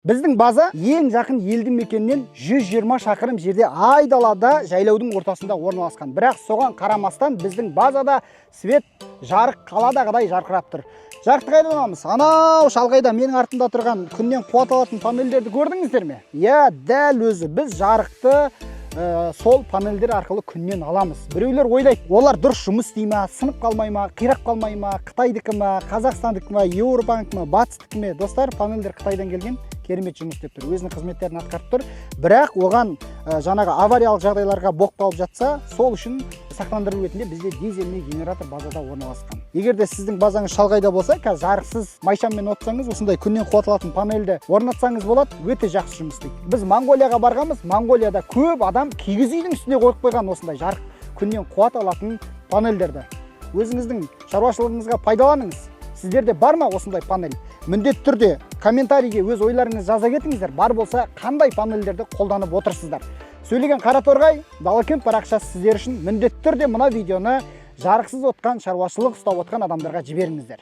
Біздің база ең жақын елді мекеннен 120 шақырым жерде айдалада жайлаудың ортасында орналасқан. Бірақ соған қарамастан біздің базада свет жарық қаладағыдай жарқырап тұр. Жарықты қайдан аламыз? Анау шалғайда менің артымда тұрған күннен қуат алатын панельдерді көрдіңіздер ме? Иә, дәл өзі біз жарықты сол панельдер арқылы күннен аламыз. Біреулер ойлайды, олар дұрыс жұмыс істей ме, сынып қалмай ма, қирап қалмай ма, Қытайдікі ме, Қазақстандікі ме, Еуропанікі ме, батыстікі ме? Достар, панельдер Қытайдан келген, керемет жұмыс істеп тұр, өзінің қызметтерін атқарып тұр. Бірақ оған жаңағы авариялық жағдайларға болып қалып жатса, сол үшін сақтандыру ретінде бізде дизельный генератор базада орналасқан. Егер де сіздің базаңыз шалғайда болса, қазір жарықсыз майшаммен отсаңыз, осындай күннен қуат алатын панельді орнатсаңыз болады, өте жақсы жұмыс істейді. Біз Монғолияға барғанбыз, Монғолияда көп адам кигіз үйдің үстіне қойып қойған осындай жарық күннен қуат алатын панельдерді. Өзіңіздің шаруашылығыңызға пайдаланыңыз. Сіздерде бар ма осындай панель? Міндетті түрде комментарийге өз ойларыңызды жаза кетіңіздер. Бар болса, қандай панельдерді қолданып отырсыздар? Сөйлеген Қараторғай, Далакент парақшасы сіздер үшін міндетті түрде мына видеоны жарықсыз отқан, шаруашылық ұстап отқан адамдарға жіберіңіздер.